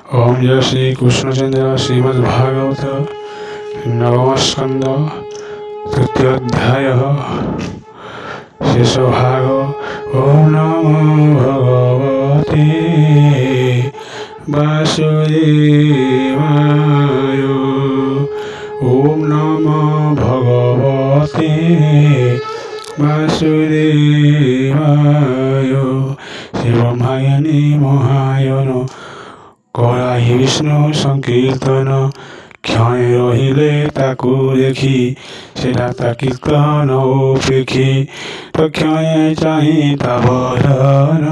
ओम जय श्री कृष्णचंद्र श्रीमद्भागवत नवम स्कंद तृतीयोध्याय शेषभाग। ओम नमो भगवते वासुदेवाय। ओम नमो भगवते वासुदेवाय। शिवमायने महायन कराही विष्णु संकीर्तन क्षणे रहिले ताकू देखी सेटा ता कीर्तन उपेक्षी तक्षणे चाहि ता बदन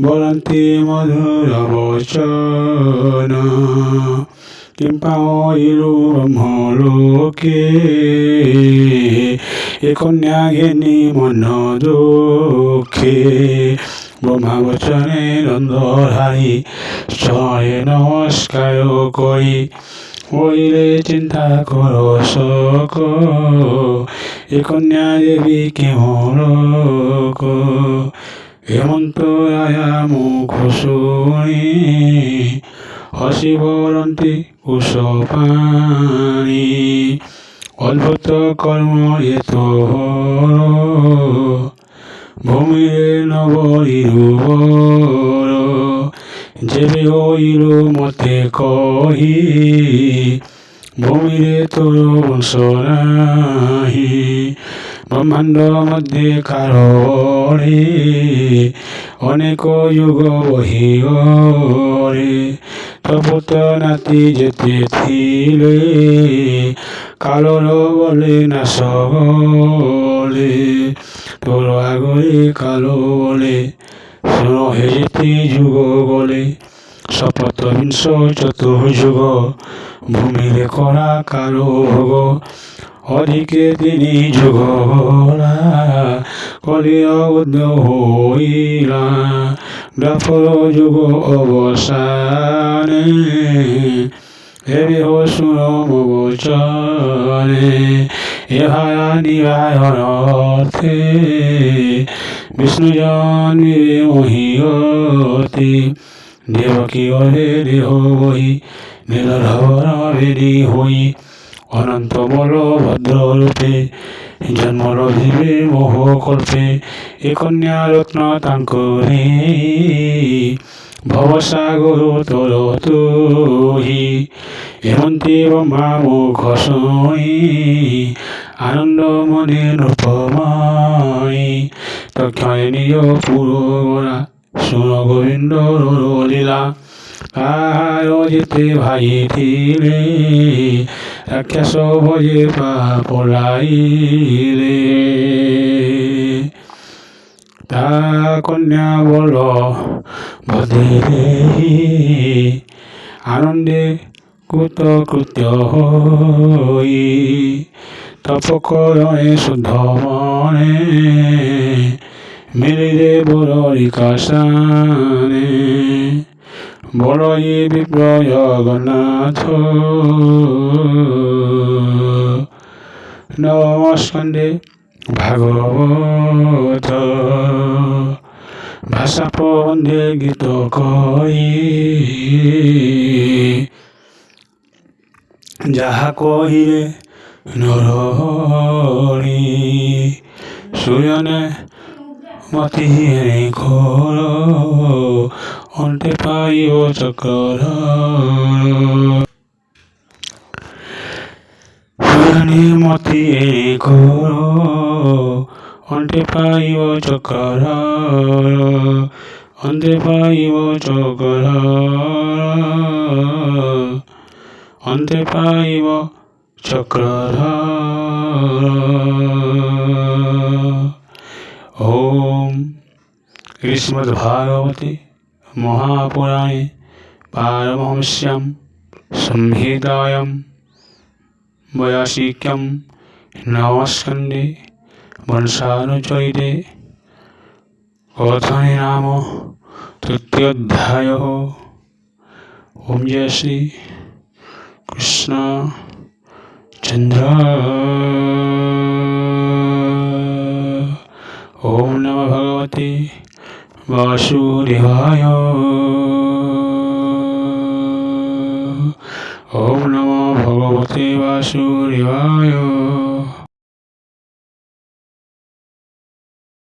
बोलन्ति मधुर वचन किं पाइलु ब्रह्मलोके ए कन्या घेनी मन दुखे ब्रह्मा वचने नंदधारी चरणे नमस्कार करी হইলে চিন্তা কর শোক এ কন্যা দেবী কেমন হেমন্ত আয়া মুখ শুনি হসি বরন্তি কুশ পানি অদ্ভুত কর্ম এত ভূমিরে নবরিরুবর যেবে হইল মতে কহি ভূমিরে তোর বংশ নাহি ব্রহ্মাণ্ড মধ্যে কারণে অনেক যুগ বহিগরে তপুত নাতি যেতে থিলে কালর বলে না সগলে তোর আগরে কালো বলে শুন হে যেতে যুগ বলে শপথ বিংশ চতুর্যুগ ভূমিরে করা কালো ভোগ অধিকে তিনি যুগ গলা কলিয় উদ্ধ হইলা দ্বাপর যুগ অবসানে হেবে শুন বচনে ইহায়া নিবায় অর্থে বিষ্ণু জন্মিবে মহিয়তে দেবকী অরে দেহ বহি নীলধর বেদী হই অনন্ত বল ভদ্র রূপে জন্ম লভিবে মোহ কল্পে এ কন্যা রত্ন তাঙ্করে ভবসাগর তোর তুহি হেমন্তী ব্রহ্মা মুখ শুনি আনন্দ মনে রূপময়ী তক্ষণে নিজ পুরগরা শুন গোবিন্দ লীলা কাহার যেতে ভাই থিলে রাক্ষস ভজে পলাইলে তা কন্যা বল বধে আনন্দে কৃতকৃত্য হই তপকরণে শুদ্ধ মনে মিলিলে বড়ি কাশানে বড়ই বিপ্র জগন্নাথ নবম স্কন্ধে ভাগবত ভাষা প্রবন্ধে গীত কই যাহা কহিলে নরহরি সুয়নে মতি ঘোর অন্তে পাইব চক্র সুয়নে মতি ঘোর অন্তে পাইব চক্র অন্তে পাইব চক্র অন্তে পাইব চক্র। ओम श्रीमद्भागवते महापुराणे पारमहंस्यां संहितायां वैयासिक्यां नवमस्कन्धे वंशानुचरिते कथने नाम तृतीयोऽध्यायः। ओम जय श्री कृष्ण चंद्र। ओम नमो भगवते वासुदेवाय। ॐ नमो भगवते वासुदेवाय।